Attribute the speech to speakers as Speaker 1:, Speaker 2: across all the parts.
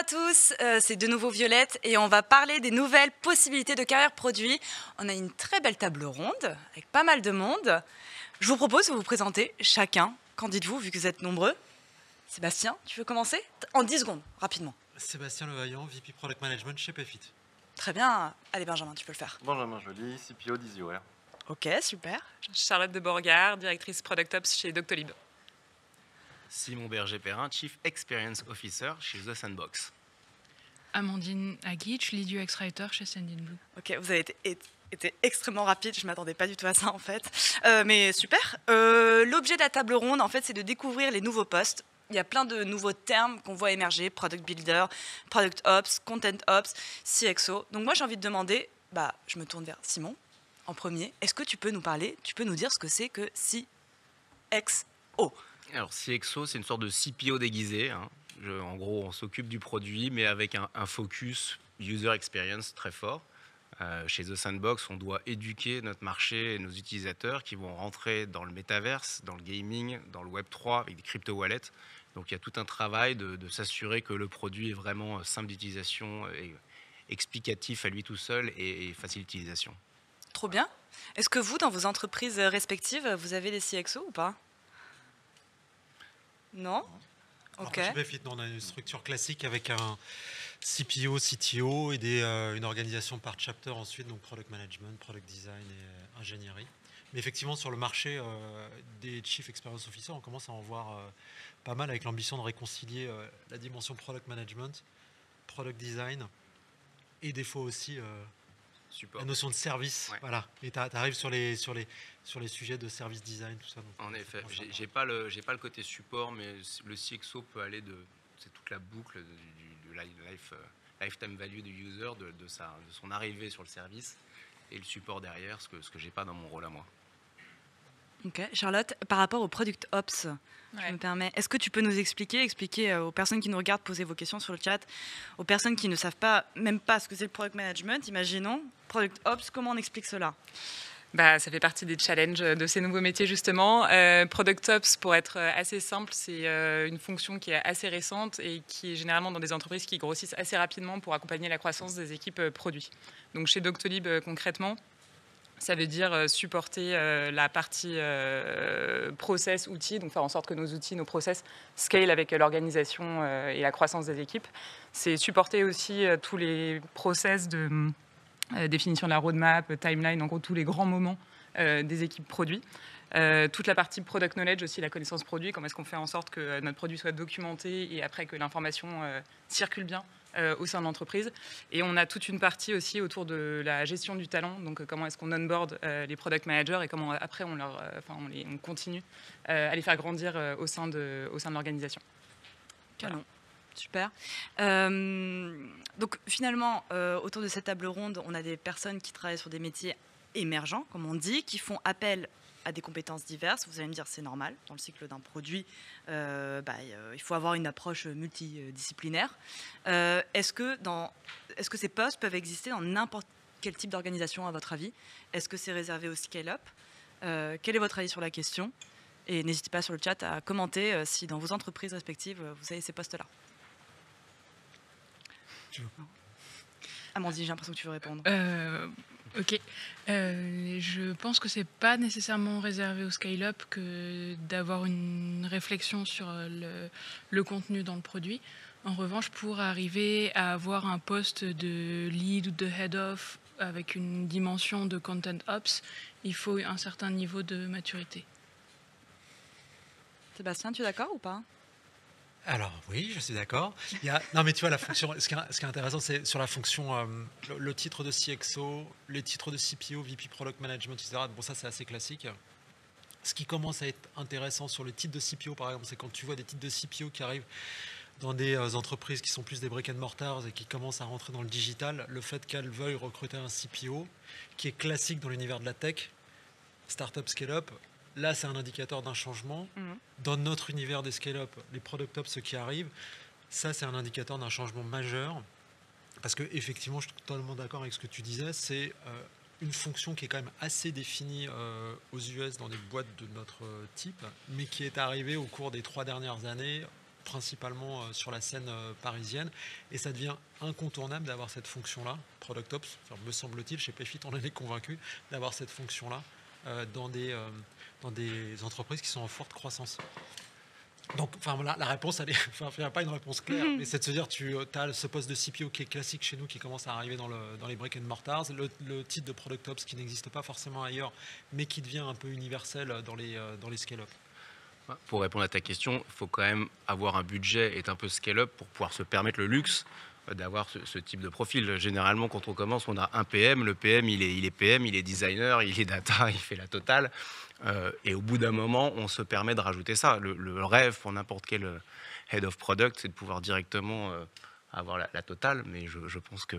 Speaker 1: à tous, c'est de nouveau Violette et on va parler des nouvelles possibilités de carrière produit. On a une très belle table ronde avec pas mal de monde. Je vous propose de vous présenter chacun. Qu'en dites-vous vu que vous êtes nombreux? Sébastien, tu veux commencer? En 10 secondes, rapidement.
Speaker 2: Sébastien Levaillant, VP Product Management chez Payfit.
Speaker 1: Très bien. Allez Benjamin, tu peux le faire.
Speaker 3: Benjamin Joly, CPO d'EasyWare.
Speaker 1: Ok, super.
Speaker 4: Charlotte de Borgard, directrice Product Ops chez Doctolib.
Speaker 5: Simon Berger-Perrin, Chief Experience Officer chez The Sandbox.
Speaker 6: Amandine Aguich, Lead UX Writer chez Sendinblue.
Speaker 1: Ok, vous avez été extrêmement rapide, je ne m'attendais pas du tout à ça en fait. Mais super. L'objet de la table ronde, en fait, c'est de découvrir les nouveaux postes. Il y a plein de nouveaux termes qu'on voit émerger, Product Builder, Product Ops, Content Ops, CXO. Donc moi, j'ai envie de demander, je me tourne vers Simon en premier. Est-ce que tu peux nous dire ce que c'est que CXO?
Speaker 5: Alors CXO, c'est une sorte de CPO déguisé. En gros, on s'occupe du produit, mais avec un focus user experience très fort. Chez The Sandbox, on doit éduquer notre marché et nos utilisateurs qui vont rentrer dans le métaverse, dans le gaming, dans le Web3 avec des crypto-wallets. Donc il y a tout un travail de s'assurer que le produit est vraiment simple d'utilisation, et explicatif à lui tout seul et facile d'utilisation.
Speaker 1: Trop bien. Est-ce que vous, dans vos entreprises respectives, vous avez des CXO ou pas? Non? Ok.
Speaker 2: Chez Payfit, on a une structure classique avec un CPO, CTO et une organisation par chapter ensuite, donc Product Management, Product Design et ingénierie. Mais effectivement, sur le marché des Chief Experience Officers, on commence à en voir pas mal avec l'ambition de réconcilier la dimension Product Management, Product Design et des fois aussi la notion de service.
Speaker 5: Ouais.
Speaker 2: Voilà. Et tu arrives sur les sujets de service design, tout ça. Donc,
Speaker 5: En effet, j'ai pas le côté support, mais le CXO peut aller c'est toute la boucle du lifetime value du user, de son arrivée sur le service et le support derrière, ce que j'ai pas dans mon rôle à moi.
Speaker 1: Ok, Charlotte, par rapport au Product Ops, je me permets, est-ce que tu peux nous expliquer aux personnes qui nous regardent, poser vos questions sur le chat, aux personnes qui ne savent même pas ce que c'est le Product Management, imaginons, Product Ops, comment on explique cela?
Speaker 4: Ça fait partie des challenges de ces nouveaux métiers justement. Product Ops, pour être assez simple, c'est une fonction qui est assez récente et qui est généralement dans des entreprises qui grossissent assez rapidement pour accompagner la croissance des équipes produits. Donc chez Doctolib concrètement, ça veut dire supporter la partie process, outils, donc faire en sorte que nos outils, nos process scale avec l'organisation et la croissance des équipes. C'est supporter aussi tous les process de définition de la roadmap, timeline, en gros tous les grands moments des équipes produits. Toute la partie product knowledge aussi, la connaissance produit, comment est-ce qu'on fait en sorte que notre produit soit documenté et après que l'information circule bien au sein de l'entreprise. Et on a toute une partie aussi autour de la gestion du talent, donc comment est-ce qu'on onboard les product managers et comment après on continue à les faire grandir au sein de l'organisation.
Speaker 1: Canon. Voilà. Super. Donc finalement, autour de cette table ronde, on a des personnes qui travaillent sur des métiers émergents, comme on dit, qui font appel à des compétences diverses. Vous allez me dire c'est normal, dans le cycle d'un produit, il faut avoir une approche multidisciplinaire. Est-ce que ces postes peuvent exister dans n'importe quel type d'organisation à votre avis? Est-ce que c'est réservé au scale-up? Quel est votre avis sur la question? Et n'hésitez pas sur le chat à commenter si dans vos entreprises respectives, vous avez ces postes-là. Amandine, j'ai l'impression que tu veux répondre.
Speaker 6: Ok. Je pense que c'est pas nécessairement réservé au scale-up que d'avoir une réflexion sur le contenu dans le produit. En revanche, pour arriver à avoir un poste de lead ou de head-off avec une dimension de content ops, il faut un certain niveau de maturité.
Speaker 1: Sébastien, tu es d'accord ou pas?
Speaker 2: Alors oui, je suis d'accord. Non mais tu vois, la fonction, ce qui est intéressant, c'est sur la fonction, le titre de CXO, les titres de CPO, VP Product Management, etc. Bon, ça c'est assez classique. Ce qui commence à être intéressant sur le titre de CPO, par exemple, c'est quand tu vois des titres de CPO qui arrivent dans des entreprises qui sont plus des brick and mortars et qui commencent à rentrer dans le digital, le fait qu'elles veuillent recruter un CPO, qui est classique dans l'univers de la tech, startup, scale-up. Là, c'est un indicateur d'un changement. Dans notre univers des scale-up, les product ops, ceux qui arrivent, ça, c'est un indicateur d'un changement majeur. Parce que effectivement, je suis totalement d'accord avec ce que tu disais. C'est une fonction qui est quand même assez définie aux US dans des boîtes de notre type, mais qui est arrivée au cours des 3 dernières années principalement sur la scène parisienne, et ça devient incontournable d'avoir cette fonction-là, Product Ops, enfin, me semble-t-il, chez Payfit, on en est convaincu, d'avoir cette fonction-là dans des entreprises qui sont en forte croissance. Donc, enfin, voilà, la réponse, il n'y a pas une réponse claire, mais c'est de se dire, tu as ce poste de CPO qui est classique chez nous, qui commence à arriver dans les brick and mortars, le titre de Product Ops qui n'existe pas forcément ailleurs, mais qui devient un peu universel dans les scale-up.
Speaker 5: Pour répondre à ta question, il faut quand même avoir un budget et un peu scale-up pour pouvoir se permettre le luxe d'avoir ce type de profil. Généralement, quand on commence, on a un PM. Le PM, il est PM, il est designer, il est data, il fait la totale. Et au bout d'un moment, on se permet de rajouter ça. Le rêve pour n'importe quel head of product, c'est de pouvoir directement avoir la totale. Mais je pense que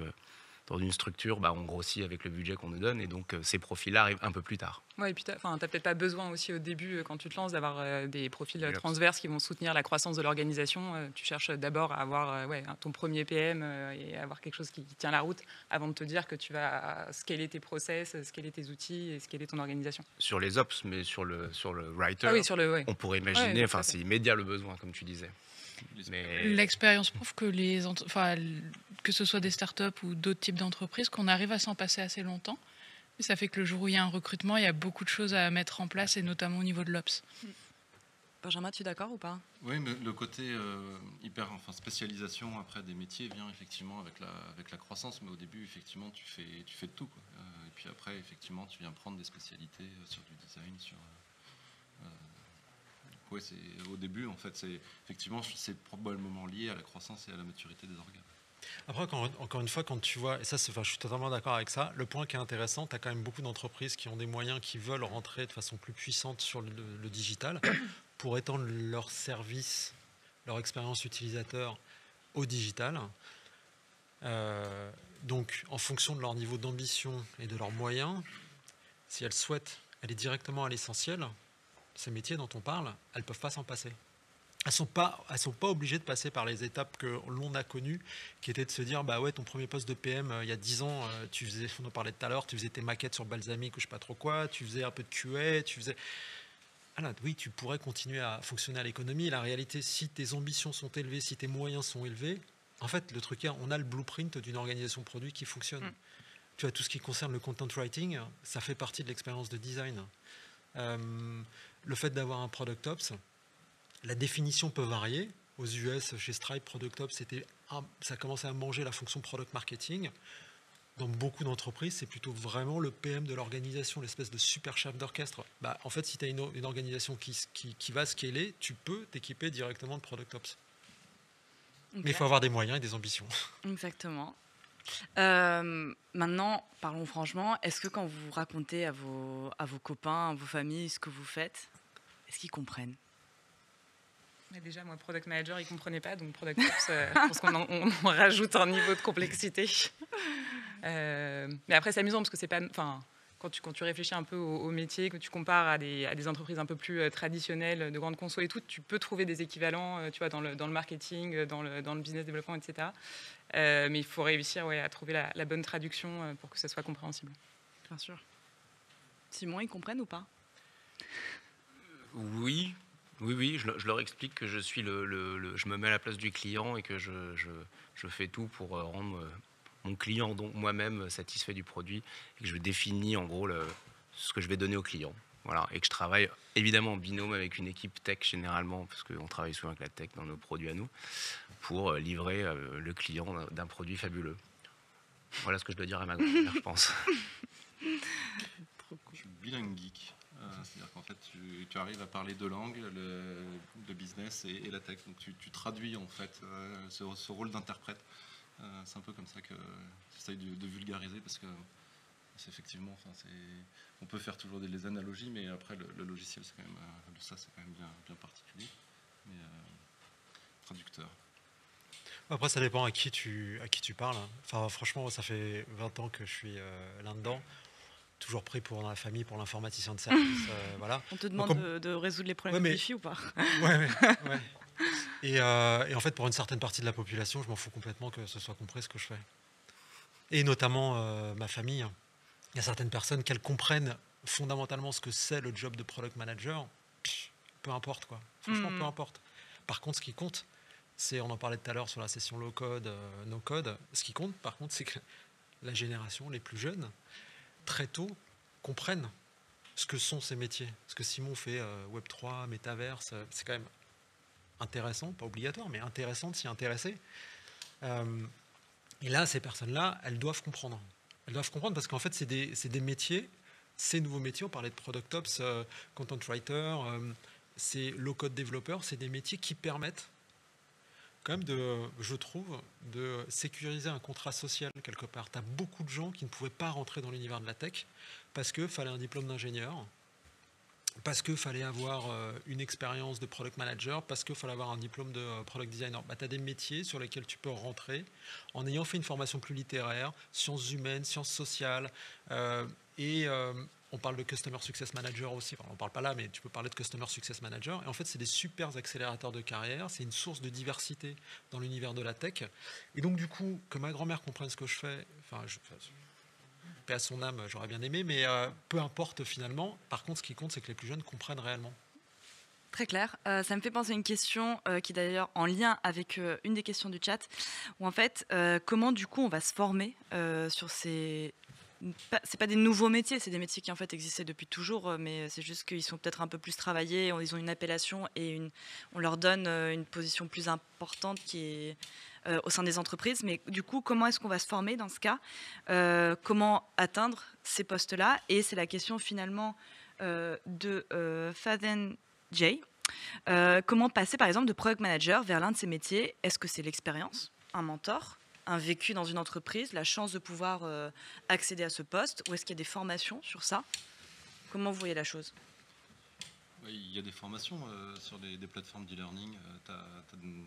Speaker 5: dans une structure, on grossit avec le budget qu'on nous donne. Et donc, ces profils-là arrivent un peu plus tard.
Speaker 4: Ouais, et puis tu n'as peut-être pas besoin aussi au début, quand tu te lances, d'avoir des profils transverses qui vont soutenir la croissance de l'organisation. Tu cherches d'abord à avoir ton premier PM et avoir quelque chose qui tient la route avant de te dire que tu vas scaler tes process, scaler tes outils et scaler ton organisation.
Speaker 5: Sur les ops, mais sur le writer, on pourrait imaginer, c'est immédiat le besoin, comme tu disais. Mais...
Speaker 6: L'expérience prouve que que ce soit des startups ou d'autres types d'entreprises, qu'on arrive à s'en passer assez longtemps. Et ça fait que le jour où il y a un recrutement, il y a beaucoup de choses à mettre en place, et notamment au niveau de l'Ops.
Speaker 1: Benjamin, tu es d'accord ou pas?
Speaker 3: Oui, mais le côté spécialisation après des métiers vient effectivement avec la croissance, mais au début, effectivement, tu fais de tout, quoi. Et puis après, effectivement, tu viens prendre des spécialités sur du design, au début, en fait, c'est probablement lié à la croissance et à la maturité des organes.
Speaker 2: Après, encore une fois, quand tu vois, et ça, je suis totalement d'accord avec ça, le point qui est intéressant, tu as quand même beaucoup d'entreprises qui ont des moyens, qui veulent rentrer de façon plus puissante sur le digital pour étendre leur service, leur expérience utilisateur au digital. Donc, en fonction de leur niveau d'ambition et de leurs moyens, si elles souhaitent aller directement à l'essentiel, ces métiers dont on parle, elles ne peuvent pas s'en passer. Elles sont pas obligées de passer par les étapes que l'on a connues, qui étaient de se dire, ton premier poste de PM, il y a 10 ans, on en parlait tout à l'heure, tu faisais tes maquettes sur Balsamiq ou je sais pas trop quoi, tu faisais un peu de QA, oui, tu pourrais continuer à fonctionner à l'économie. La réalité, si tes ambitions sont élevées, si tes moyens sont élevés, en fait, le truc est, on a le blueprint d'une organisation produit qui fonctionne. Tu vois, tout ce qui concerne le content writing, ça fait partie de l'expérience de design. Le fait d'avoir un Product Ops, la définition peut varier. Aux US, chez Stripe, Product Ops, ça commençait à manger la fonction Product Marketing. Dans beaucoup d'entreprises, c'est plutôt vraiment le PM de l'organisation, l'espèce de super chef d'orchestre. En fait, si tu as une organisation qui va scaler, tu peux t'équiper directement de Product Ops. Okay. Mais il faut avoir des moyens et des ambitions.
Speaker 1: Exactement. Maintenant, parlons franchement, est-ce que quand vous racontez à vos copains, à vos familles ce que vous faites, est-ce qu'ils comprennent?
Speaker 4: Mais déjà, moi, Product Manager, ils ne comprenaient pas, donc Product Ops, je pense qu'on rajoute un niveau de complexité. Mais après, c'est amusant parce que c'est pas... Quand tu réfléchis un peu au métier, que tu compares à des entreprises un peu plus traditionnelles, de grandes conso et tout, tu peux trouver des équivalents tu vois, dans le marketing, dans le business développement, etc. Mais il faut réussir à trouver la bonne traduction pour que ça soit compréhensible.
Speaker 1: Bien sûr. Simon, ils comprennent ou pas?
Speaker 5: Oui, je leur explique que je suis je me mets à la place du client et que je fais tout pour rendre mon client, donc moi-même, satisfait du produit, et que je définis en gros ce que je vais donner au client. Voilà, et que je travaille évidemment en binôme avec une équipe tech généralement, parce qu'on travaille souvent avec la tech dans nos produits à nous, pour livrer le client d'un produit fabuleux. Voilà ce que je dois dire à ma grand-mère, je pense.
Speaker 3: Je suis bilingue geek. C'est-à-dire qu'en fait, tu arrives à parler deux langues, le business et la tech. Donc tu traduis en fait ce rôle d'interprète. C'est un peu comme ça que j'essaye de vulgariser, parce que c'est effectivement, on peut faire toujours des analogies, mais après le logiciel, c'est quand même bien particulier. Mais traducteur.
Speaker 2: Après, ça dépend à qui tu parles. Enfin, franchement, ça fait 20 ans que je suis là-dedans. Toujours pris pour la famille, pour l'informaticien de service. Voilà.
Speaker 1: On te demande de résoudre les problèmes de Wi-Fi ou pas?
Speaker 2: Ouais. Et en fait, pour une certaine partie de la population, je m'en fous complètement que ce soit compris ce que je fais. Et notamment ma famille. Il y a certaines personnes qu'elles comprennent fondamentalement ce que c'est le job de product manager. Peu importe, quoi. Franchement, peu importe. Par contre, ce qui compte, On en parlait tout à l'heure sur la session low-code, no-code. Ce qui compte, par contre, c'est que la génération, les plus jeunes, très tôt, comprennent ce que sont ces métiers. Ce que Simon fait, Web3, Metaverse, c'est quand même intéressant, pas obligatoire, mais intéressant de s'y intéresser. Et là, ces personnes-là, elles doivent comprendre. Elles doivent comprendre parce qu'en fait, c'est des métiers, ces nouveaux métiers, on parlait de Product Ops, Content Writer, c'est low-code développeur, c'est des métiers qui permettent quand même je trouve, de sécuriser un contrat social quelque part. Tu as beaucoup de gens qui ne pouvaient pas rentrer dans l'univers de la tech parce qu'il fallait un diplôme d'ingénieur, parce qu'il fallait avoir une expérience de product manager, parce qu'il fallait avoir un diplôme de product designer. Tu as des métiers sur lesquels tu peux rentrer en ayant fait une formation plus littéraire, sciences humaines, sciences sociales, on parle de Customer Success Manager aussi, enfin, on ne parle pas là, mais tu peux parler de Customer Success Manager. Et en fait, c'est des super accélérateurs de carrière, c'est une source de diversité dans l'univers de la tech. Et donc, du coup, que ma grand-mère comprenne ce que je fais, paix à son âme, j'aurais bien aimé, mais peu importe finalement. Par contre, ce qui compte, c'est que les plus jeunes comprennent réellement.
Speaker 1: Très clair. Ça me fait penser à une question qui est d'ailleurs en lien avec une des questions du chat, où en fait, comment du coup on va se former sur ces... C'est pas des nouveaux métiers, c'est des métiers qui en fait existaient depuis toujours, mais c'est juste qu'ils sont peut-être un peu plus travaillés, ils ont une appellation et on leur donne une position plus importante qui est au sein des entreprises. Mais du coup, comment est-ce qu'on va se former dans ce cas? Comment atteindre ces postes-là? Et c'est la question finalement de Faden J. Comment passer par exemple de product manager vers l'un de ces métiers? Est-ce que c'est l'expérience, un mentor, un vécu dans une entreprise, la chance de pouvoir accéder à ce poste, ou est-ce qu'il y a des formations sur ça? Comment vous voyez la chose?
Speaker 3: Oui, il y a des formations sur des plateformes d'e-learning. Tu as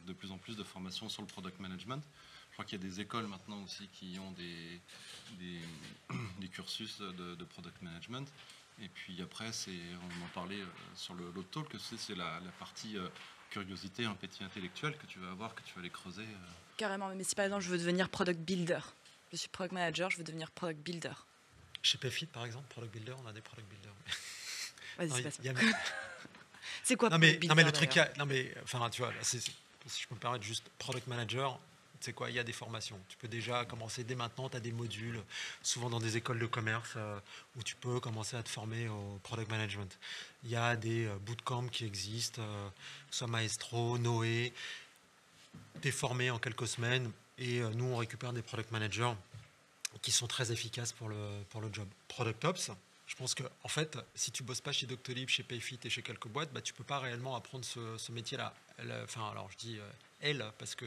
Speaker 3: de plus en plus de formations sur le product management. Je crois qu'il y a des écoles maintenant aussi qui ont des cursus de product management. Et puis après, on en parlait sur l'autre talk, c'est la partie curiosité, appétit intellectuel que tu vas avoir, que tu vas aller creuser.
Speaker 1: Carrément, mais si par exemple je veux devenir product builder, je suis product manager, je veux devenir product builder.
Speaker 2: Chez Payfit, par exemple, product builder, on a des product builders.
Speaker 1: Vas-y, c'est pas ça. C'est quoi
Speaker 2: product
Speaker 1: builder?
Speaker 2: Non mais le truc, enfin tu vois, si je peux me permettre, juste product manager, c'est quoi? Il y a des formations. Tu peux déjà commencer dès maintenant, tu as des modules, souvent dans des écoles de commerce, où tu peux commencer à te former au product management. Il y a des bootcamps qui existent, soit Maestro, Noé. Tu es formé en quelques semaines et nous, on récupère des product managers qui sont très efficaces pour le job. Product Ops, je pense que en fait, si tu bosses pas chez Doctolib, chez Payfit et chez quelques boîtes, tu peux pas réellement apprendre ce métier-là. Alors je dis elle, parce que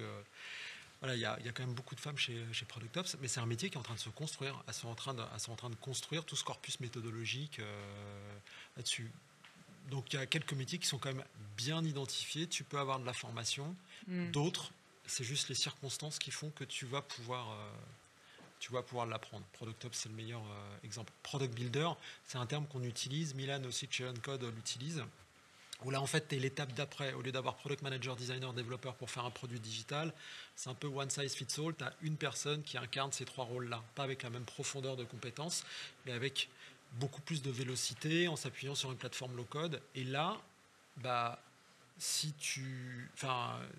Speaker 2: voilà, il y a quand même beaucoup de femmes chez Product Ops, mais c'est un métier qui est en train de se construire. Elles sont en train de construire tout ce corpus méthodologique là-dessus. Donc il y a quelques métiers qui sont quand même bien identifiés. Tu peux avoir de la formation. D'autres, c'est juste les circonstances qui font que tu vas pouvoir l'apprendre. Product Ops, c'est le meilleur exemple. Product Builder, c'est un terme qu'on utilise. Milan aussi, chez Uncode, l'utilise. Où là, en fait, tu es l'étape d'après. Au lieu d'avoir Product Manager, Designer, Développeur pour faire un produit digital, c'est un peu one size fits all. Tu as une personne qui incarne ces trois rôles-là. Pas avec la même profondeur de compétences, mais avec beaucoup plus de vélocité, en s'appuyant sur une plateforme low-code. Et là,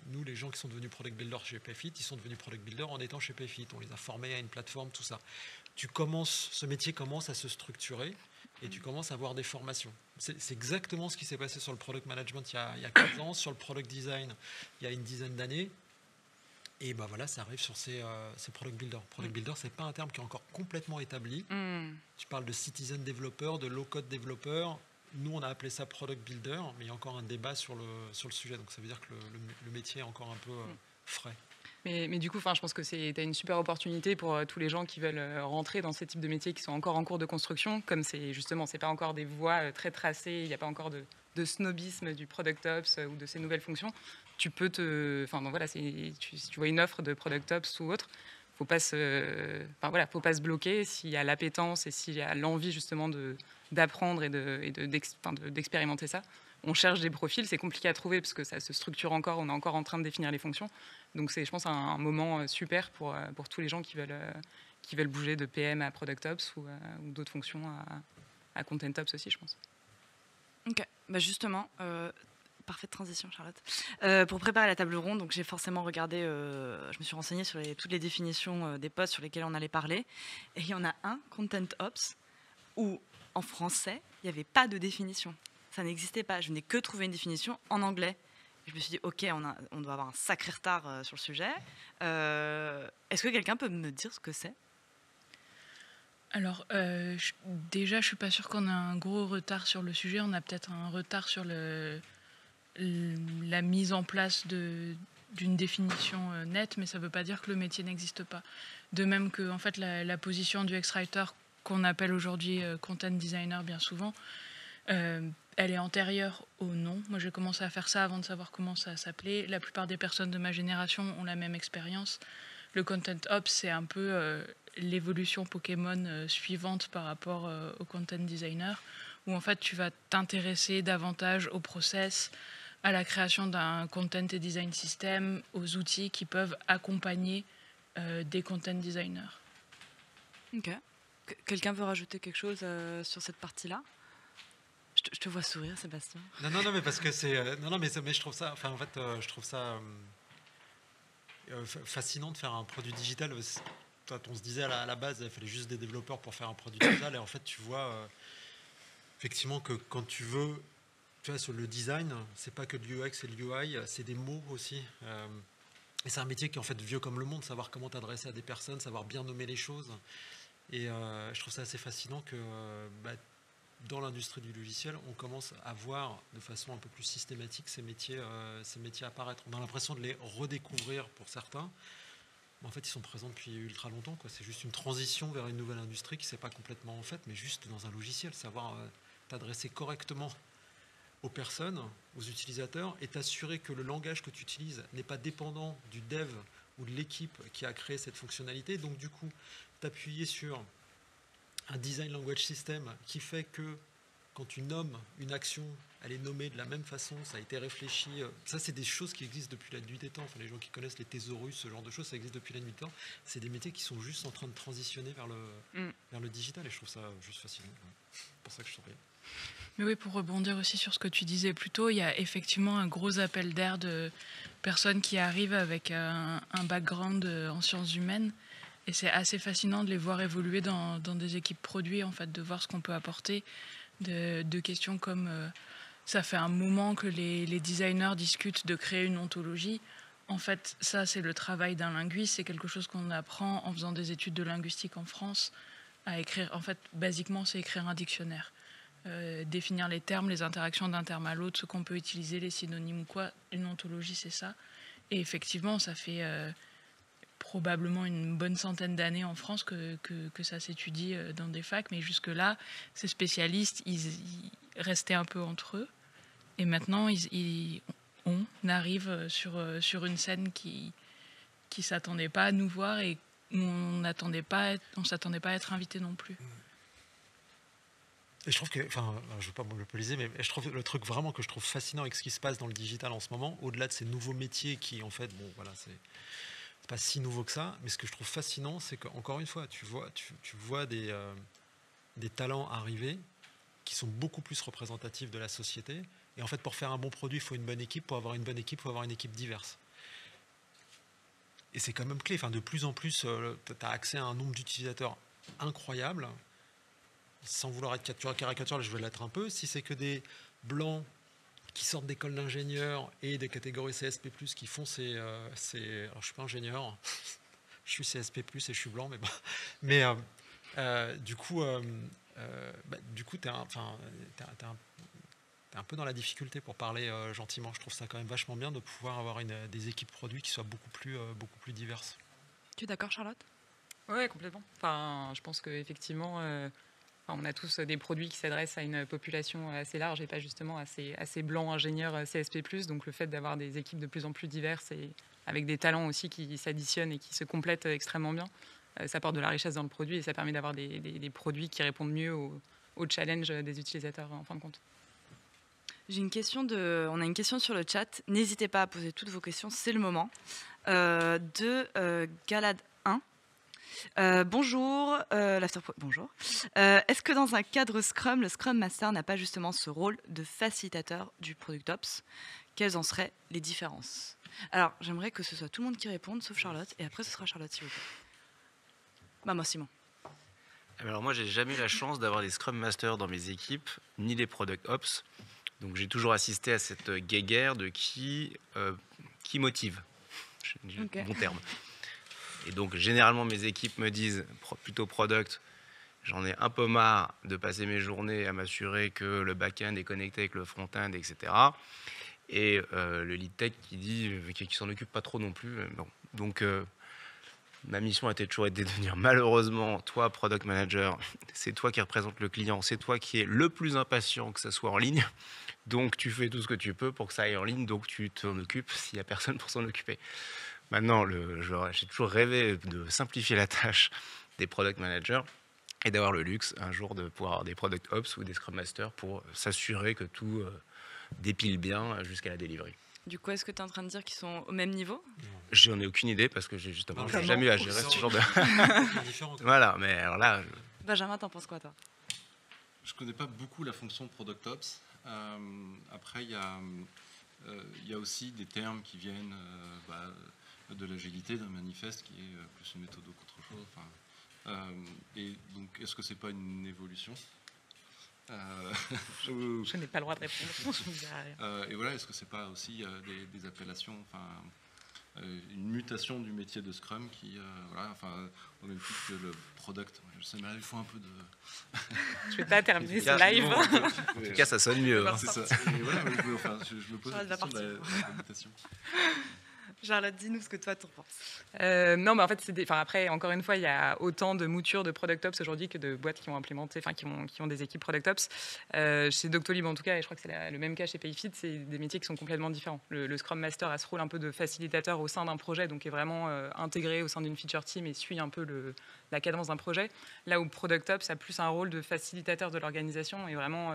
Speaker 2: nous, les gens qui sont devenus Product Builder chez Payfit, ils sont devenus Product Builder en étant chez Payfit. On les a formés à une plateforme, tout ça. Ce métier commence à se structurer et tu commences à avoir des formations. C'est exactement ce qui s'est passé sur le Product Management il y a 15 ans, sur le Product Design il y a une dizaine d'années. Et voilà, ça arrive sur ces Product Builder. Product Builder, c'est pas un terme qui est encore complètement établi. Tu parles de Citizen Developer, de Low-Code Developer. Nous, on a appelé ça Product Builder, mais il y a encore un débat sur le sujet. Donc, ça veut dire que le métier est encore un peu frais.
Speaker 4: Mais du coup, je pense que tu as une super opportunité pour tous les gens qui veulent rentrer dans ces types de métiers qui sont encore en cours de construction. Comme c'est pas encore des voies très tracées, il n'y a pas encore de snobisme du Product Ops ou de ces nouvelles fonctions. Tu peux si tu vois une offre de Product Ops ou autre, faut pas se bloquer s'il y a l'appétence et s'il y a l'envie justement d'apprendre et d'expérimenter ça. On cherche des profils, c'est compliqué à trouver parce que ça se structure encore, on est encore en train de définir les fonctions. Donc c'est, je pense, un moment super pour tous les gens qui veulent bouger de PM à Product Ops ou d'autres fonctions à Content Ops aussi, je pense.
Speaker 1: Ok, justement, parfaite transition, Charlotte. Pour préparer la table ronde, donc j'ai forcément regardé, je me suis renseignée sur toutes les définitions des postes sur lesquels on allait parler. Et il y en a un, Content Ops, où en français, il n'y avait pas de définition. Ça n'existait pas. Je n'ai que trouvé une définition en anglais. Je me suis dit, ok, on doit avoir un sacré retard sur le sujet. Est-ce que quelqu'un peut me dire ce que c'est ?
Speaker 6: Alors, déjà, je suis pas sûre qu'on a un gros retard sur le sujet. On a peut-être un retard sur la mise en place d'une définition nette, mais ça ne veut pas dire que le métier n'existe pas. De même que, en fait, la position du UX-writer, qu'on appelle aujourd'hui content designer bien souvent, elle est antérieure au nom. Moi, j'ai commencé à faire ça avant de savoir comment ça s'appelait. La plupart des personnes de ma génération ont la même expérience. Le Content Ops, c'est un peu l'évolution Pokémon suivante par rapport au Content Designer, où en fait, tu vas t'intéresser davantage au process, à la création d'un Content et Design System, aux outils qui peuvent accompagner des Content Designers.
Speaker 1: Ok. Quelqu'un veut rajouter quelque chose sur cette partie-là ? Je te vois sourire, Sébastien.
Speaker 2: Non, mais parce que c'est... non, mais je trouve ça... Enfin, en fait, je trouve ça fascinant de faire un produit digital. On se disait à la base, il fallait juste des développeurs pour faire un produit digital. Et en fait, tu vois effectivement que quand tu veux... Tu vois, sur le design, c'est pas que de l'UX et de l'UI, c'est des mots aussi. Et c'est un métier qui est en fait vieux comme le monde, savoir comment t'adresser à des personnes, savoir bien nommer les choses. Et je trouve ça assez fascinant que dans l'industrie du logiciel, on commence à voir de façon un peu plus systématique ces métiers apparaître. On a l'impression de les redécouvrir pour certains, mais en fait, ils sont présents depuis ultra longtemps, quoi. C'est juste une transition vers une nouvelle industrie qui ne s'est pas complètement en fait, mais juste dans un logiciel, savoir t'adresser correctement aux personnes, aux utilisateurs, et t'assurer que le langage que tu utilises n'est pas dépendant du dev ou de l'équipe qui a créé cette fonctionnalité. Donc du coup, t'appuyer sur un design language system qui fait que quand tu nommes une action, elle est nommée de la même façon, ça a été réfléchi. Ça, c'est des choses qui existent depuis la nuit des temps. Enfin, les gens qui connaissent les thésaurus, ce genre de choses, ça existe depuis la nuit des temps. C'est des métiers qui sont juste en train de transitionner vers le digital, et je trouve ça juste fascinant. C'est pour ça que je souris.
Speaker 6: Mais oui, pour rebondir aussi sur ce que tu disais plus tôt, il y a effectivement un gros appel d'air de personnes qui arrivent avec un background en sciences humaines. Et c'est assez fascinant de les voir évoluer dans des équipes produits, en fait, de voir ce qu'on peut apporter, de questions comme ça fait un moment que les designers discutent de créer une ontologie. En fait, ça, c'est le travail d'un linguiste, c'est quelque chose qu'on apprend en faisant des études de linguistique en France, à écrire. En fait, basiquement, c'est écrire un dictionnaire. Définir les termes, les interactions d'un terme à l'autre, ce qu'on peut utiliser, les synonymes ou quoi. Une ontologie, c'est ça. Et effectivement, ça fait probablement une bonne centaine d'années en France que ça s'étudie dans des facs, mais jusque-là, ces spécialistes, ils restaient un peu entre eux. Et maintenant, on arrive sur une scène qui s'attendait pas à nous voir et on s'attendait pas à être invité non plus.
Speaker 2: Et je trouve que, enfin, je ne veux pas monopoliser, mais je trouve le truc vraiment que je trouve fascinant avec ce qui se passe dans le digital en ce moment, au-delà de ces nouveaux métiers qui, en fait, bon, voilà, c'est pas si nouveau que ça, mais ce que je trouve fascinant, c'est qu'encore une fois, tu vois des talents arriver qui sont beaucoup plus représentatifs de la société. Et en fait, pour faire un bon produit, il faut une bonne équipe. Pour avoir une bonne équipe, il faut avoir une équipe diverse. Et c'est quand même clé. Enfin, de plus en plus, tu as accès à un nombre d'utilisateurs incroyable. Sans vouloir être caricatural, je vais l'être un peu. Si c'est que des blancs qui sortent d'écoles d'ingénieurs et des catégories CSP+, qui font ces alors, je ne suis pas ingénieur, je suis CSP+, et je suis blanc, mais bon. Mais du coup, tu es un peu dans la difficulté pour parler gentiment. Je trouve ça quand même vachement bien de pouvoir avoir des équipes produits qui soient beaucoup plus diverses. Tu es d'accord, Charlotte ?
Speaker 4: Oui, complètement. Enfin, je pense qu'effectivement, on a tous des produits qui s'adressent à une population assez large et pas justement assez blanc, ingénieur, CSP+. Donc le fait d'avoir des équipes de plus en plus diverses et avec des talents aussi qui s'additionnent et qui se complètent extrêmement bien, ça apporte de la richesse dans le produit et ça permet d'avoir des produits qui répondent mieux aux challenges des utilisateurs en fin de compte.
Speaker 1: On a une question sur le chat. N'hésitez pas à poser toutes vos questions, c'est le moment. De Galad 1. Bonjour, bonjour. Est-ce que dans un cadre Scrum, le Scrum Master n'a pas justement ce rôle de facilitateur du Product Ops? Quelles en seraient les différences? Alors, j'aimerais que ce soit tout le monde qui réponde, sauf Charlotte, et après ce sera Charlotte, s'il vous plaît. Bah, moi, Simon.
Speaker 5: Alors moi, j'ai jamais eu la chance d'avoir des Scrum Masters dans mes équipes, ni des Product Ops. Donc j'ai toujours assisté à cette guéguerre de qui motive.
Speaker 1: Okay.
Speaker 5: Bon terme. Et donc généralement, mes équipes me disent, plutôt Product, j'en ai un peu marre de passer mes journées à m'assurer que le back-end est connecté avec le front-end, etc. Et le lead tech qui dit qu'il s'en occupe pas trop non plus. Bon. Donc ma mission a toujours été de dire, malheureusement, toi, product manager, c'est toi qui représente le client, c'est toi qui es le plus impatient que ça soit en ligne. Donc, tu fais tout ce que tu peux pour que ça aille en ligne, donc tu t'en occupes s'il n'y a personne pour s'en occuper. Maintenant, j'ai toujours rêvé de simplifier la tâche des product managers et d'avoir le luxe, un jour, de pouvoir avoir des product ops ou des scrum masters pour s'assurer que tout dépile bien jusqu'à la delivery.
Speaker 1: Du coup, est-ce que tu es en train de dire qu'ils sont au même niveau?
Speaker 5: J'en ai aucune idée parce que j'ai justement jamais eu à gérer ce genre de... Voilà, mais alors là...
Speaker 1: Benjamin, t'en penses quoi, toi?
Speaker 3: Je connais pas beaucoup la fonction Product Ops. Après, il y a aussi des termes qui viennent de l'agilité, d'un manifeste qui est plus une méthode qu'autre chose. Enfin, et donc, est-ce que c'est pas une évolution?
Speaker 4: Je n'ai pas le droit de répondre.
Speaker 3: Et voilà, est-ce que c'est pas aussi des appellations, une mutation du métier de Scrum qui, au même titre que le product. Je sais, mais là, il faut un peu de.
Speaker 4: Je vais pas terminer ce live.
Speaker 5: En tout cas, ça sonne mieux.
Speaker 3: C'est ça. Et voilà, je me pose la question de la mutation.
Speaker 1: Charlotte, dis-nous ce que toi t'en penses.
Speaker 4: Non, mais en fait, après, encore une fois, il y a autant de moutures de Product Ops aujourd'hui que de boîtes qui ont implémenté, qui ont des équipes Product Ops. Chez Doctolib, en tout cas, et je crois que c'est le même cas chez Payfit, c'est des métiers qui sont complètement différents. Le Scrum Master a ce rôle un peu de facilitateur au sein d'un projet, donc est vraiment intégré au sein d'une feature team et suit un peu la cadence d'un projet. Là où Product Ops a plus un rôle de facilitateur de l'organisation et vraiment...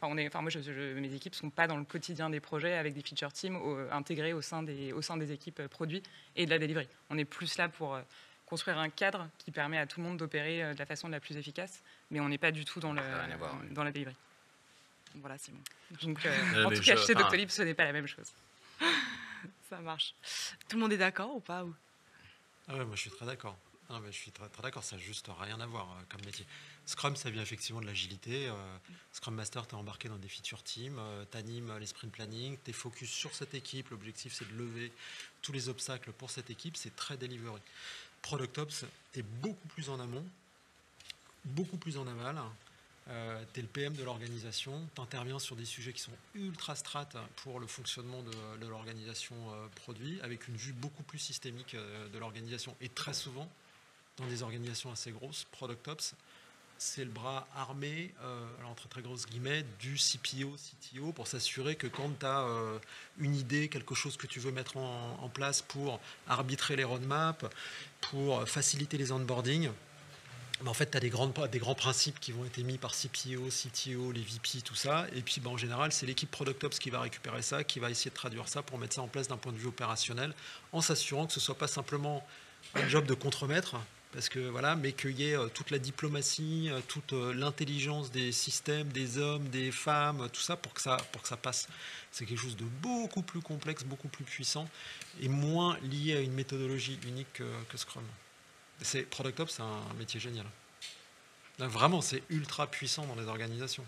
Speaker 4: mes équipes ne sont pas dans le quotidien des projets avec des feature teams intégrés au sein des équipes produits et de la delivery. On est plus là pour construire un cadre qui permet à tout le monde d'opérer de la façon la plus efficace, mais on n'est pas du tout dans la delivery.
Speaker 1: Voilà, Simon.
Speaker 4: Donc, en tout cas, chez Doctolib, ce n'est pas la même chose.
Speaker 1: Ça marche. Tout le monde est d'accord ou pas
Speaker 2: Ah ouais, moi je suis très d'accord. Non, mais je suis très, très d'accord, ça n'a juste rien à voir comme métier. Scrum, ça vient effectivement de l'agilité. Scrum Master, tu es embarqué dans des feature teams, tu animes les sprint planning, tu es focus sur cette équipe. L'objectif, c'est de lever tous les obstacles pour cette équipe. C'est très delivery. Product Ops, tu es beaucoup plus en amont, beaucoup plus en aval. Tu es le PM de l'organisation, tu interviens sur des sujets qui sont ultra strat pour le fonctionnement de l'organisation produit, avec une vue beaucoup plus systémique de l'organisation. Et très souvent, dans des organisations assez grosses, Product Ops, c'est le bras armé, alors entre très grosses guillemets, du CPO, CTO, pour s'assurer que quand tu as une idée, quelque chose que tu veux mettre en place pour arbitrer les roadmaps, pour faciliter les onboarding, en fait, tu as des grands principes qui vont être émis par CPO, CTO, les VP, tout ça. Et puis, en général, c'est l'équipe Product Ops qui va récupérer ça, qui va essayer de traduire ça pour mettre ça en place d'un point de vue opérationnel, en s'assurant que ce ne soit pas simplement un job de contremaître, parce que, voilà, mais qu'il y ait toute la diplomatie, toute l'intelligence des systèmes, des hommes, des femmes, tout ça pour que ça passe. C'est quelque chose de beaucoup plus complexe, beaucoup plus puissant et moins lié à une méthodologie unique que Scrum. Product Ops, c'est un métier génial. Donc, vraiment, c'est ultra puissant dans les organisations.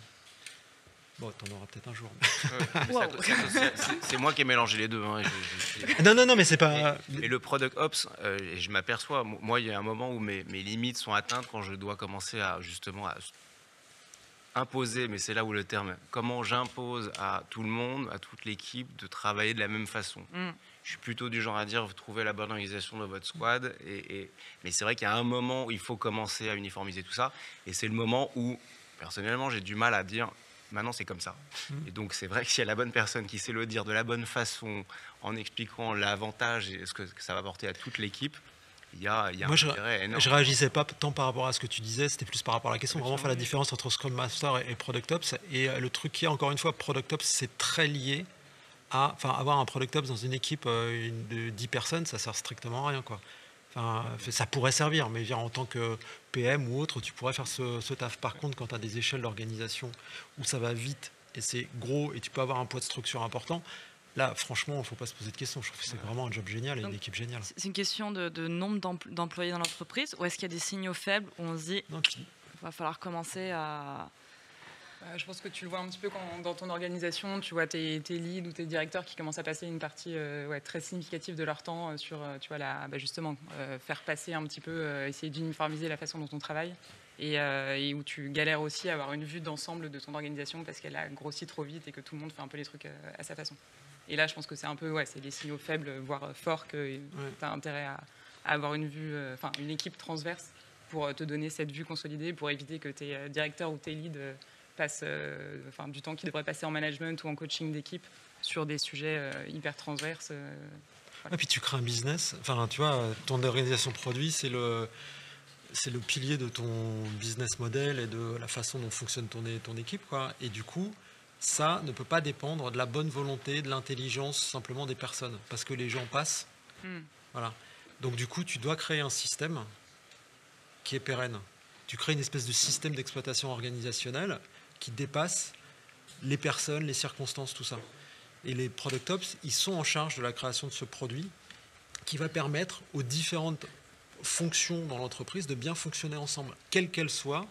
Speaker 2: Bon, t'en auras peut-être un jour.
Speaker 5: C'est moi qui ai mélangé les deux. Hein,
Speaker 2: non, mais c'est pas...
Speaker 5: Et le Product Ops, je m'aperçois, moi, il y a un moment où mes limites sont atteintes quand je dois commencer à imposer, mais c'est là où le terme, comment j'impose à tout le monde, à toute l'équipe, de travailler de la même façon. Je suis plutôt du genre à dire, vous trouvez la bonne organisation de votre squad, mais c'est vrai qu'il y a un moment où il faut commencer à uniformiser tout ça, et c'est le moment où, personnellement, j'ai du mal à dire, maintenant c'est comme ça. Et donc c'est vrai que s'il y a la bonne personne qui sait le dire de la bonne façon, en expliquant l'avantage et ce que ça va apporter à toute l'équipe, il y a un intérêt énorme.
Speaker 2: Je réagissais pas tant par rapport à ce que tu disais, c'était plus par rapport à la question, vraiment faire la différence entre Scrum Master et Product Ops. Et le truc qui est, encore une fois, Product Ops, c'est très lié à... Enfin, avoir un Product Ops dans une équipe de 10 personnes, ça sert strictement à rien, quoi. Enfin, ça pourrait servir, mais je veux dire, en tant que PM ou autre, tu pourrais faire ce taf. Par contre, quand tu as des échelles d'organisation où ça va vite et c'est gros et tu peux avoir un poids de structure important, là, franchement, il ne faut pas se poser de questions. Je trouve que c'est vraiment un job génial et une équipe géniale.
Speaker 1: C'est une question de nombre d'employés dans l'entreprise, ou est-ce qu'il y a des signaux faibles où on se dit il va falloir commencer à...
Speaker 4: Je pense que tu le vois un petit peu quand dans ton organisation, tu vois tes leads ou tes directeurs qui commencent à passer une partie très significative de leur temps sur tu vois, justement faire passer un petit peu, essayer d'uniformiser la façon dont on travaille et où tu galères aussi à avoir une vue d'ensemble de ton organisation parce qu'elle a grossi trop vite et que tout le monde fait un peu les trucs à sa façon. Et là, je pense que c'est un peu c'est les signaux faibles, voire forts, que tu as intérêt à avoir une vue, une équipe transverse pour te donner cette vue consolidée, pour éviter que tes directeurs ou tes leads passe du temps qu'il devrait passer en management ou en coaching d'équipe sur des sujets hyper transverses.
Speaker 2: Voilà. Et puis tu crées un business. Enfin, tu vois, ton organisation produit, c'est le pilier de ton business model et de la façon dont fonctionne ton équipe, quoi. Et du coup, ça ne peut pas dépendre de la bonne volonté, de l'intelligence simplement des personnes, parce que les gens passent. Voilà. Donc du coup, tu dois créer un système qui est pérenne. Tu crées une espèce de système d'exploitation organisationnelle qui dépasse les personnes, les circonstances, tout ça. Et les Product Ops, ils sont en charge de la création de ce produit qui va permettre aux différentes fonctions dans l'entreprise de bien fonctionner ensemble, quelles qu'elles soient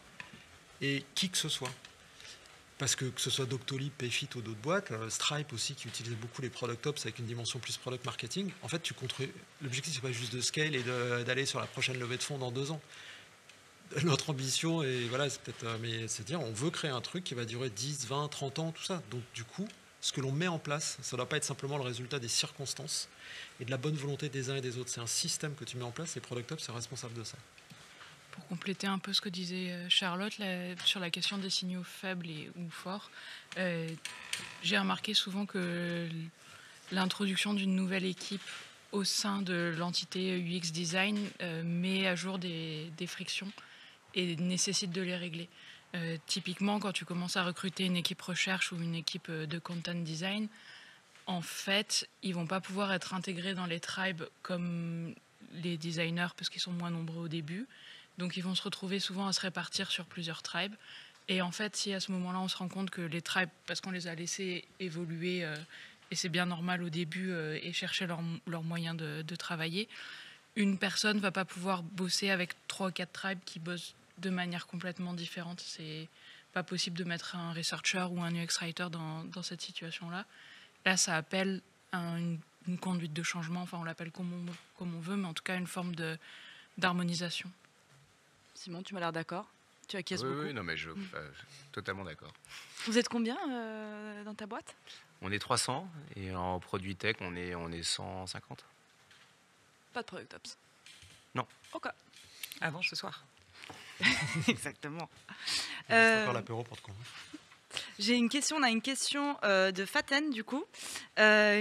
Speaker 2: et qui que ce soit. Parce que ce soit Doctolib, Payfit ou d'autres boîtes, Stripe aussi qui utilisait beaucoup les Product Ops avec une dimension plus product marketing, en fait, l'objectif, c'est pas juste de scale et d'aller sur la prochaine levée de fonds dans 2 ans. Notre ambition, et voilà, c'est peut-être, mais c'est dire, on veut créer un truc qui va durer 10, 20, 30 ans, tout ça. Donc du coup, ce que l'on met en place, ça ne doit pas être simplement le résultat des circonstances et de la bonne volonté des uns et des autres. C'est un système que tu mets en place et Product Ops, c'est responsable de ça.
Speaker 6: Pour compléter un peu ce que disait Charlotte sur la question des signaux faibles ou forts, j'ai remarqué souvent que l'introduction d'une nouvelle équipe au sein de l'entité UX Design met à jour des frictions et nécessite de les régler. Typiquement, quand tu commences à recruter une équipe recherche ou une équipe de content design, en fait, ils vont pas pouvoir être intégrés dans les tribes comme les designers parce qu'ils sont moins nombreux au début. Donc, ils vont se retrouver souvent à se répartir sur plusieurs tribes. Et en fait, si à ce moment-là, on se rend compte que les tribes, parce qu'on les a laissés évoluer, et c'est bien normal au début, et chercher leurs moyens de travailler, une personne ne va pas pouvoir bosser avec 3 ou 4 tribes qui bossent de manière complètement différente. C'est pas possible de mettre un researcher ou un UX writer dans cette situation-là. Là, ça appelle une conduite de changement, enfin on l'appelle comme on veut, mais en tout cas une forme d'harmonisation.
Speaker 1: Simon, tu m'as l'air d'accord? Tu acquiesces beaucoup?
Speaker 5: Oui, non, mais totalement d'accord.
Speaker 1: Vous êtes combien dans ta boîte?
Speaker 5: On est 300 et en produit tech, on est 150.
Speaker 1: Pas de Product Ops?
Speaker 5: Non.
Speaker 1: Ok.
Speaker 4: Avant ce soir.
Speaker 1: Exactement.
Speaker 2: C'est encore l'apéro pour te convaincre.
Speaker 1: On a une question de Faten, du coup,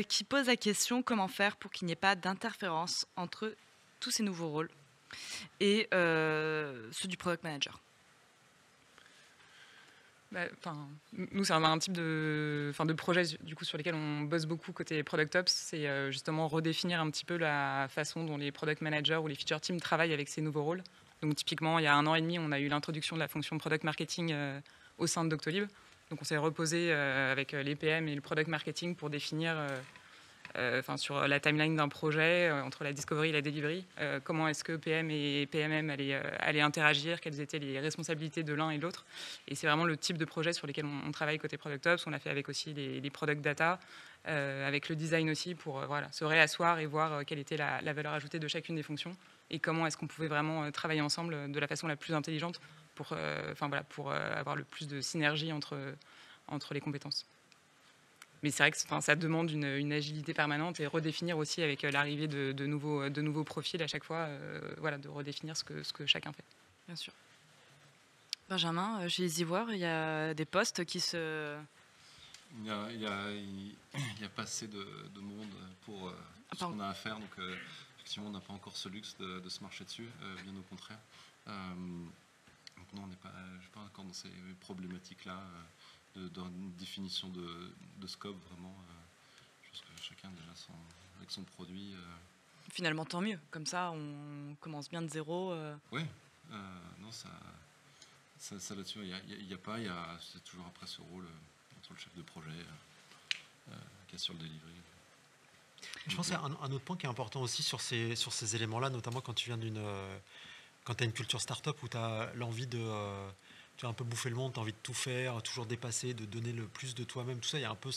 Speaker 1: qui pose la question comment faire pour qu'il n'y ait pas d'interférence entre tous ces nouveaux rôles et ceux du product manager.
Speaker 4: Nous, c'est un type de projet du coup, sur lesquels on bosse beaucoup côté Product Ops. C'est justement redéfinir un petit peu la façon dont les product managers ou les feature teams travaillent avec ces nouveaux rôles. Donc typiquement, il y a 1 an et demi, on a eu l'introduction de la fonction product marketing au sein de Doctolib. Donc on s'est reposé avec les PM et le product marketing pour définir sur la timeline d'un projet, entre la discovery et la delivery, comment est-ce que PM et PMM allaient interagir, quelles étaient les responsabilités de l'un et de l'autre. Et c'est vraiment le type de projet sur lesquels on travaille côté Product Ops. On l'a fait avec aussi les product data, avec le design aussi, pour se réasseoir et voir quelle était la valeur ajoutée de chacune des fonctions et comment est-ce qu'on pouvait vraiment travailler ensemble de la façon la plus intelligente pour avoir le plus de synergie entre les compétences. Mais c'est vrai que ça demande une agilité permanente et redéfinir aussi avec l'arrivée de nouveaux profils à chaque fois, de redéfinir ce que chacun fait.
Speaker 1: Bien sûr. Benjamin, chez les Ivoires, il y a des postes qui se...
Speaker 3: Il n'y a pas assez de monde pour ce qu'on a à faire, donc effectivement on n'a pas encore ce luxe de se marcher dessus, bien au contraire. Donc non, je ne suis pas encore dans ces problématiques-là. De définition de scope, vraiment. Je pense que chacun déjà avec son produit
Speaker 1: Finalement, tant mieux. Comme ça, on commence bien de zéro.
Speaker 3: Oui, non, ça là-dessus, c'est toujours après ce rôle entre le chef de projet qui est sur le delivery.
Speaker 2: Je pense qu'il y a un autre point qui est important aussi sur ces éléments-là, notamment quand tu viens quand tu as une culture start-up où tu as l'envie tu as un peu bouffé le monde, tu as envie de tout faire, toujours dépasser, de donner le plus de toi-même, tout ça. Il y a un peu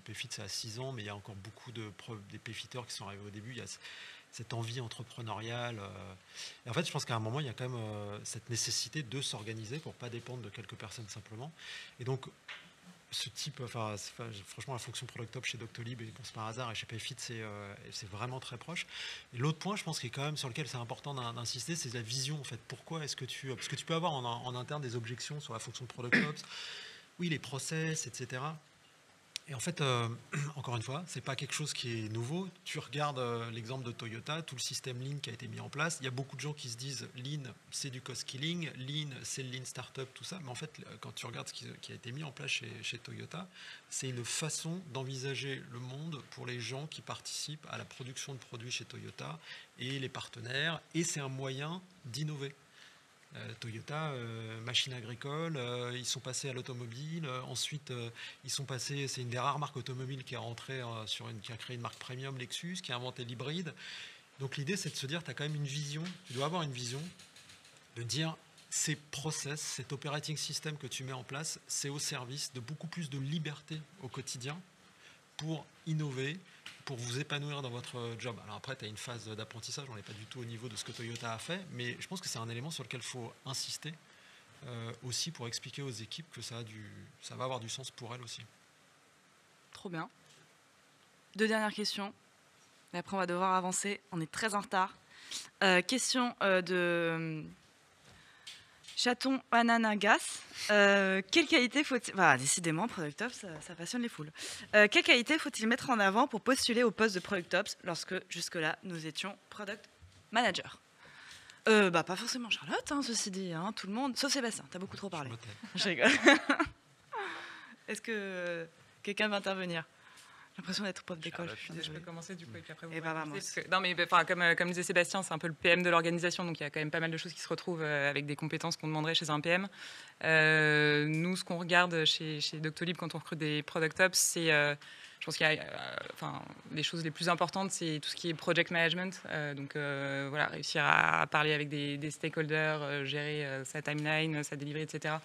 Speaker 2: PayFit, c'est à 6 ans, mais il y a encore beaucoup des payfitters qui sont arrivés au début. Il y a cette envie entrepreneuriale. Et en fait, je pense qu'à un moment, il y a quand même cette nécessité de s'organiser pour ne pas dépendre de quelques personnes simplement. Et donc, ce type, franchement, la fonction Product Ops chez Doctolib, et bon, c'est par hasard, et chez PayFit, c'est vraiment très proche. Et l'autre point, je pense, qui est quand même sur lequel c'est important d'insister, c'est la vision, en fait. Pourquoi est-ce que parce que tu peux avoir en interne des objections sur la fonction de Product Ops, oui, les process, etc. Et en fait, encore une fois, c'est pas quelque chose qui est nouveau. Tu regardes l'exemple de Toyota, tout le système Lean qui a été mis en place. Il y a beaucoup de gens qui se disent Lean, c'est du cost killing, Lean, c'est le Lean Startup, tout ça. Mais en fait, quand tu regardes ce qui a été mis en place chez Toyota, c'est une façon d'envisager le monde pour les gens qui participent à la production de produits chez Toyota et les partenaires. Et c'est un moyen d'innover. Toyota, machine agricole, ils sont passés à l'automobile, ensuite ils sont passés, c'est une des rares marques automobiles qui est rentrée qui a créé une marque premium, Lexus, qui a inventé l'hybride. Donc l'idée c'est de se dire, tu as quand même une vision, tu dois avoir une vision, de dire ces process, cet operating system que tu mets en place, c'est au service de beaucoup plus de liberté au quotidien pour innover, pour vous épanouir dans votre job. Alors après, tu as une phase d'apprentissage, on n'est pas du tout au niveau de ce que Toyota a fait, mais je pense que c'est un élément sur lequel il faut insister aussi pour expliquer aux équipes que ça va avoir du sens pour elles aussi.
Speaker 1: Trop bien. 2 dernières questions, et après on va devoir avancer, on est très en retard. Question de Chaton Ananagas. Quelle qualité faut-il... Voilà, décidément, Product Ops, ça passionne les foules. Quelle qualité faut-il mettre en avant pour postuler au poste de Product Ops lorsque, jusque-là, nous étions Product Manager? Pas forcément Charlotte, ceci dit, tout le monde, sauf Sébastien, t'as beaucoup trop parlé. Je rigole. Est-ce que quelqu'un va intervenir? J'ai l'impression d'être prof d'école.
Speaker 4: Je peux commencer du coup et puis après vous
Speaker 1: Non,
Speaker 4: mais comme disait Sébastien, c'est un peu le PM de l'organisation, donc il y a quand même pas mal de choses qui se retrouvent avec des compétences qu'on demanderait chez un PM. Nous, ce qu'on regarde chez Doctolib quand on recrute des Product Ops, c'est, je pense qu'il y a, les choses les plus importantes, c'est tout ce qui est project management. Voilà, réussir à parler avec des stakeholders, gérer sa timeline, sa delivery, etc.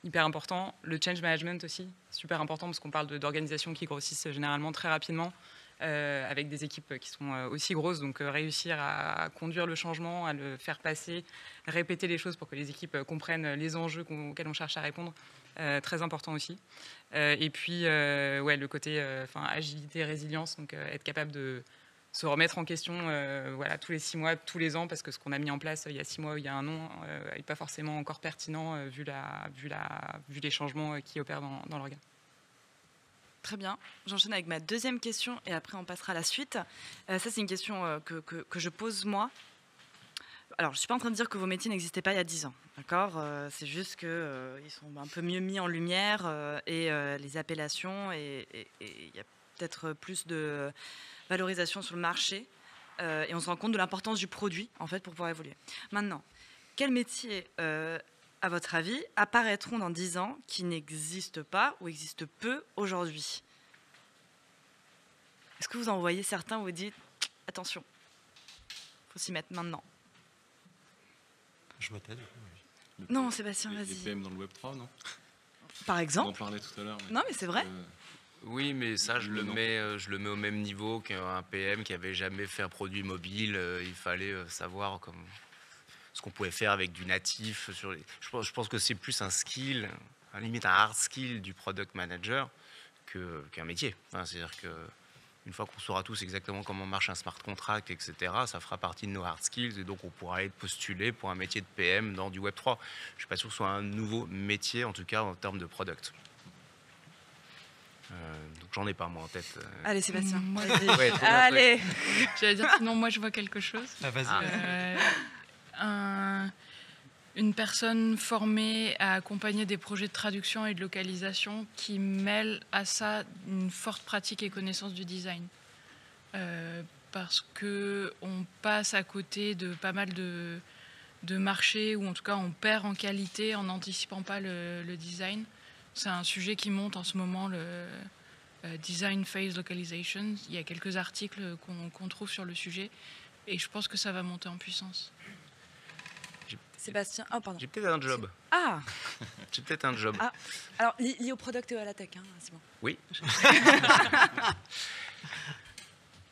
Speaker 4: Hyper important. Le change management aussi, super important parce qu'on parle d'organisations qui grossissent généralement très rapidement avec des équipes qui sont aussi grosses. Donc réussir à conduire le changement, à le faire passer, répéter les choses pour que les équipes comprennent les enjeux auxquels on cherche à répondre. Très important aussi. Et puis le côté agilité, résilience, donc être capable de se remettre en question tous les 6 mois, tous les ans, parce que ce qu'on a mis en place il y a 6 mois ou il y a 1 an n'est pas forcément encore pertinent vu les changements qui opèrent dans l'organe.
Speaker 1: Très bien. J'enchaîne avec ma 2e question et après on passera à la suite. Ça, c'est une question que je pose moi. Alors, je ne suis pas en train de dire que vos métiers n'existaient pas il y a 10 ans, d'accord ? C'est juste qu'ils sont un peu mieux mis en lumière et les appellations et il y a peut-être plus de valorisation sur le marché et on se rend compte de l'importance du produit en fait pour pouvoir évoluer. Maintenant, quels métiers, à votre avis, apparaîtront dans 10 ans qui n'existent pas ou existent peu aujourd'hui ? Est-ce que vous en voyez certains où vous dites attention, il faut s'y mettre maintenant ?
Speaker 2: Je me tais.
Speaker 1: Non, Sébastien, vas-y.
Speaker 3: Les PM dans le Web 3, non ?
Speaker 1: Par exemple.
Speaker 3: On en parlait tout à l'heure.
Speaker 1: Non, mais c'est vrai.
Speaker 5: Oui, mais ça, je le mets au même niveau qu'un PM qui avait jamais fait un produit mobile. Il fallait savoir ce qu'on pouvait faire avec du natif. Je pense que c'est plus un skill, limite un hard skill du product manager qu'un métier. C'est-à-dire qu'une fois qu'on saura tous exactement comment marche un smart contract, etc., ça fera partie de nos hard skills et donc on pourra aller postuler pour un métier de PM dans du Web 3. Je ne suis pas sûr que ce soit un nouveau métier, en tout cas en termes de product. Donc j'en ai pas moi en tête.
Speaker 1: Allez Sébastien,
Speaker 5: Ouais,
Speaker 1: allez.
Speaker 6: J'allais dire sinon moi je vois quelque chose.
Speaker 2: Vas-y.
Speaker 6: Une personne formée à accompagner des projets de traduction et de localisation qui mêle à ça une forte pratique et connaissance du design. parce qu'on passe à côté de pas mal de marchés, ou en tout cas on perd en qualité en n'anticipant pas le design. C'est un sujet qui monte en ce moment, le Design Phase Localization. Il y a quelques articles qu'on trouve sur le sujet et je pense que ça va monter en puissance.
Speaker 1: Sébastien, oh pardon.
Speaker 5: J'ai peut-être un job.
Speaker 1: Ah,
Speaker 5: J'ai peut-être un job.
Speaker 1: ah. Alors lié au product et à la tech, hein, Simon.
Speaker 5: Oui.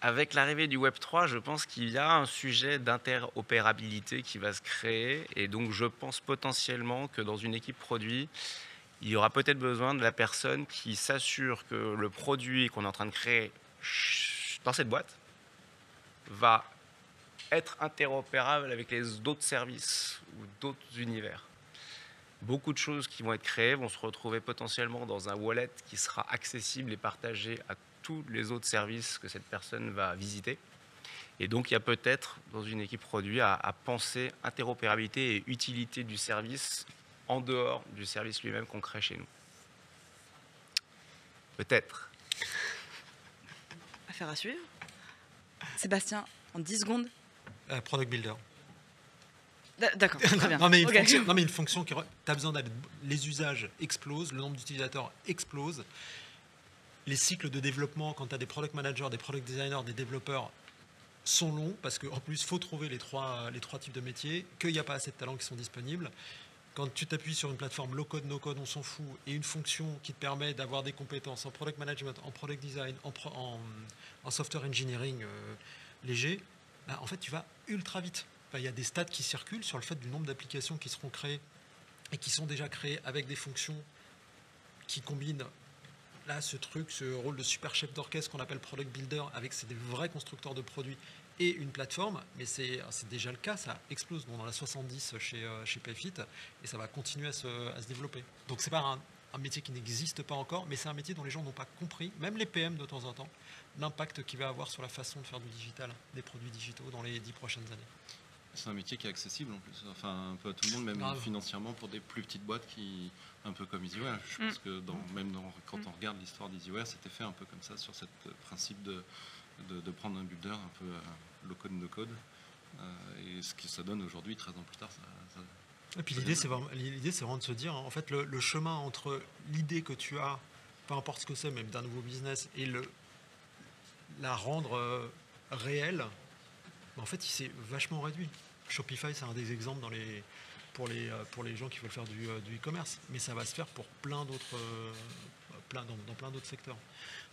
Speaker 5: Avec l'arrivée du Web3, je pense qu'il y a un sujet d'interopérabilité qui va se créer. Et donc, je pense potentiellement que dans une équipe produit, il y aura peut-être besoin de la personne qui s'assure que le produit qu'on est en train de créer dans cette boîte va être interopérable avec les autres services ou d'autres univers. Beaucoup de choses qui vont être créées vont se retrouver potentiellement dans un wallet qui sera accessible et partagé à tous les autres services que cette personne va visiter. Et donc, il y a peut-être, dans une équipe produit, à penser interopérabilité et utilité du service en dehors du service lui-même qu'on crée chez nous. Peut-être.
Speaker 1: Affaire à suivre. Sébastien, en 10 secondes.
Speaker 2: Product Builder.
Speaker 1: D'accord, très bien.
Speaker 2: Non, mais
Speaker 1: Ok.
Speaker 2: une fonction qui... Tu as besoin d'aller... Les usages explosent, le nombre d'utilisateurs explose. Les cycles de développement, quand tu as des product managers, des product designers, des développeurs, sont longs, parce qu'en plus, il faut trouver les trois types de métiers, qu'il n'y a pas assez de talents qui sont disponibles. Quand tu t'appuies sur une plateforme low-code, no-code, on s'en fout, et une fonction qui te permet d'avoir des compétences en product management, en product design, en software engineering léger, bah, en fait, tu vas ultra vite. Enfin, il y a des stats qui circulent sur le fait du nombre d'applications qui seront créées et qui sont déjà créées avec des fonctions qui combinent là ce rôle de super chef d'orchestre qu'on appelle product builder, avec des vrais constructeurs de produits et une plateforme, mais c'est déjà le cas, ça explose. On en a 70 chez Payfit et ça va continuer à se développer. Donc c'est pas un métier qui n'existe pas encore, mais c'est un métier dont les gens n'ont pas compris, même les PM de temps en temps, l'impact qu'il va avoir sur la façon de faire du digital, des produits digitaux dans les 10 prochaines années.
Speaker 3: C'est un métier qui est accessible en plus, enfin un peu à tout le monde, même
Speaker 2: Grave.
Speaker 3: financièrement pour des plus petites boîtes qui, un peu comme EasyWare. Je pense que quand on regarde l'histoire d'EasyWare, c'était fait un peu comme ça, sur ce principe de prendre un builder un peu low-code, no-code. Et ce que ça donne aujourd'hui, 13 ans plus tard,
Speaker 2: Et puis l'idée, c'est vraiment de se dire, en fait, le chemin entre l'idée que tu as, peu importe ce que c'est, même d'un nouveau business, et la rendre réelle, en fait, il s'est vachement réduit. Shopify, c'est un des exemples pour les gens qui veulent faire du e-commerce, mais ça va se faire pour dans plein d'autres secteurs.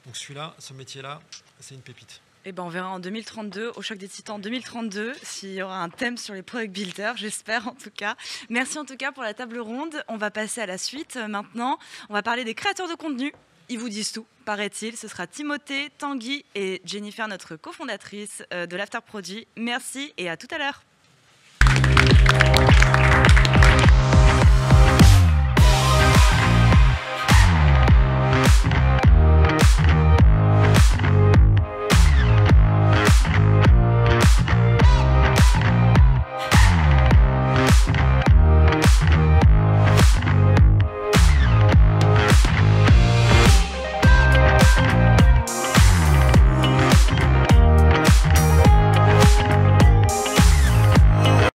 Speaker 2: Donc ce métier-là, c'est une pépite.
Speaker 1: Eh ben, on verra en 2032, au Choc des Titans 2032, s'il y aura un thème sur les product builders, j'espère en tout cas. Merci en tout cas pour la table ronde. On va passer à la suite maintenant. On va parler des créateurs de contenu. Ils vous disent tout, paraît-il. Ce sera Timothée, Tanguy et Jennifer, notre cofondatrice de l'After Produit. Merci et à tout à l'heure.